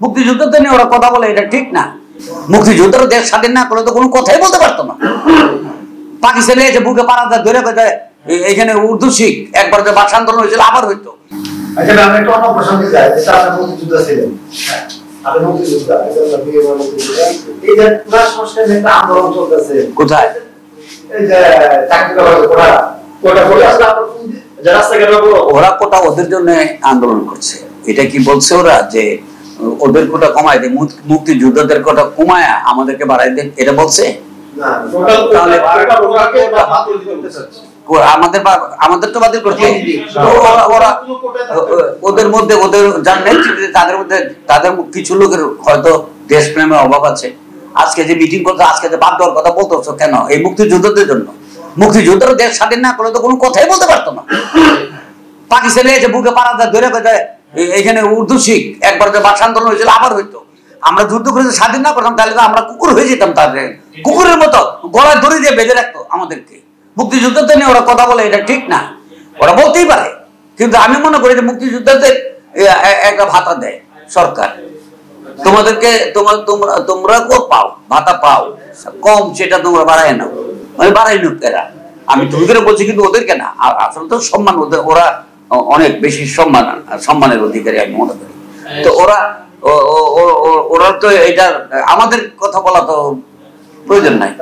মুক্তিযুদ্ধতে নিয়ে ওরা কথা বলে, এটা ঠিক না। মুক্তিযুদ্ধের দেশ স্বাধীন না করলে তো কোনো কথাই বলতে পারতো না। পাকিস্তানে এসে বুকে পাড়াতে ধরে এখানে উর্দু শিখ, একবার যে ভাষা আন্দোলন হয়েছিল আবার হইতো। আচ্ছা, আমি একটু অন্য প্রসঙ্গে যাই, যেটা আপনার মুক্তিযুদ্ধ ছিলেন, আপনি মুক্তিযোদ্ধা, এই যে পুরা সংস্কার একটা আন্দোলন চলতেছে কোথায়, এই যে চাকরি করা কোটা বলে আসলে যারা রাস্তাঘাটে ওরা কোটা ওদের জন্য আন্দোলন করছে। এটা কি বলছে ওরা যে ওদের কোটা কমায় দেয়, মুক্তিযোদ্ধাদের কোটা কমায় আমাদেরকে বাড়াই দেন, এটা বলছে? আমাদের তো বাতিল করছে। ওরা ওদের মধ্যে ওদের যার নেতৃত্বে তাদের কিছু লোকের হয়তো দেশপ্রেমের অভাব আছে। আজকে যে মিটিং করতে, আজকে যে বাদ দেওয়ার কথা বলতেছ কেন? এই মুক্তিযুদ্ধদের জন্য। মুক্তিযুদ্ধের দেশ স্বাধীন না করলে তো কোনো কথাই বলতে পারতো না। পাকিস্তানে এসে বুকে পাড়াতে ধরে এখানে উর্দু শিখ, একবার যে ভাষা আন্দোলন হয়েছিল আবার হইতো। আমরা যুদ্ধ করে স্বাধীন না করতাম তাহলে তো আমরা কুকুর হয়ে যেতাম, তাদের কুকুরের মতো গলায় দড়ি দিয়ে বেঁধে রাখতো আমাদেরকে। মুক্তিযুদ্ধতে নিয়ে ওরা কথা বলে, এটা ঠিক না। ওরা বলতেই পারে, কিন্তু আমি মনে করি যে মুক্তিযুদ্ধদের একটা ভাতা দেয় সরকার, তোমাদেরকে তোমরা পাও ভাতা পাও কম, সেটা তোমরা বাড়াই নাও, বাড়াই নুক এরা। আমি তুমি করে বলছি, কিন্তু ওদেরকে না। আসলে তো সম্মান ওরা অনেক বেশি সম্মানের অধিকারী আমি মনে করি। তো ওরা তো এটা আমাদের কথা বলা তো প্রয়োজন নাই।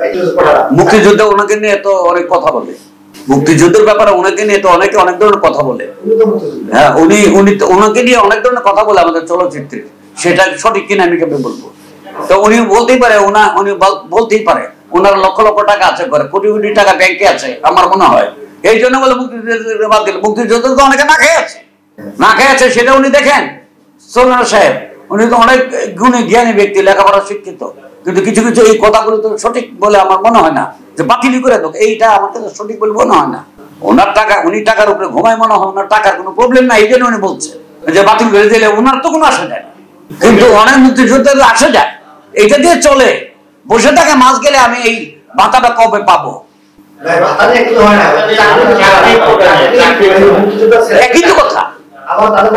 মুক্তিযুদ্ধে ওনাকে নিয়ে তো অনেক কথা বলে, মুক্তিযুদ্ধের ব্যাপারে ওনাকে নিয়ে তো অনেকে অনেক ধরনের কথা বলে। হ্যাঁ, ওনাকে নিয়ে অনেক ধরনের কথা বলে আমাদের চলচ্চিত্রে, সেটা সঠিক কিনা আমি কেমন বলবো? তো উনি বলতেই পারে, উনি বলতেই পারে ওনার লক্ষ লক্ষ টাকা আছে, করে কোটি কোটি টাকা ব্যাংকে আছে আমার মনে হয়। এই জন্য বলে মুক্তিযুদ্ধ বাদ দিল। মুক্তিযুদ্ধ তো অনেকে না খেয়ে আছে, সেটা উনি দেখেন। সোলনা সাহেব উনি তো অনেক গুণী জ্ঞানী ব্যক্তি, লেখাপড়া শিক্ষিত, কিন্তু কিছু কিছু এই কথাগুলো তো সঠিক বলে আমার মনে হয় না। যে বাতিল করে দেখ, এইটা আমার কাছে সঠিক বলে মনে হয় না। ওনার টাকা, উনি টাকার উপরে ঘুমায় মনে হয়, ওনার টাকার কোনো প্রবলেম নাই, এই জন্য উনি বলছে যে বাতিল করে দিলে ওনার তো কোনো আসা যায় না। কিন্তু অনেক মুক্তিযুদ্ধের আসা যায়, এইটা দিয়ে চলে। বসে থাকে মাস গেলে আমি এই ভাতাটা কবে পাবো?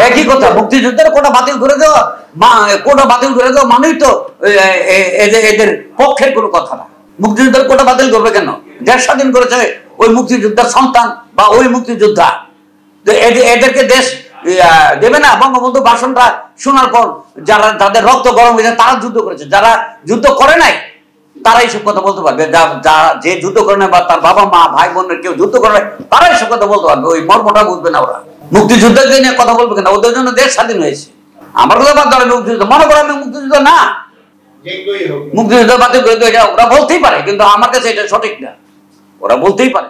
একই কথা মুক্তিযুদ্ধের কোটা বাতিল করে দেওয়া, কোটা বাতিল করে দেওয়া মানেই তো এদের পক্ষের কোনো কথা না। মুক্তিযুদ্ধের কোটা বাতিল করবে কেন? দেশ স্বাধীন করেছে ওই মুক্তিযোদ্ধার সন্তান বা ওই মুক্তিযোদ্ধা, এদেরকে দেশ দেবে না? বঙ্গবন্ধু ভাষণটা শোনার পর যারা তাদের রক্ত গরম হয়েছে তারা যুদ্ধ করেছে, যারা যুদ্ধ করে নাই তারা এইসব কথা বলতে পারবে। যে যুদ্ধ করে নাই বা তার বাবা মা ভাই বোনের কেউ যুদ্ধ করে নাই, তারা এইসব কথা বলতে পারবে। ওই মর্মটা বুঝবে না ওরা। মুক্তিযুদ্ধকে নিয়ে কথা বলবে কেন? ওদের জন্য দেশ স্বাধীন হয়েছে। আমার কথা বাদ ধরে মুক্তিযুদ্ধ মনে করো আমি মুক্তিযুদ্ধ না, মুক্তিযুদ্ধ বাতিল করে, এটা ওরা বলতেই পারে, কিন্তু আমার কাছে এটা সঠিক না। ওরা বলতেই পারে।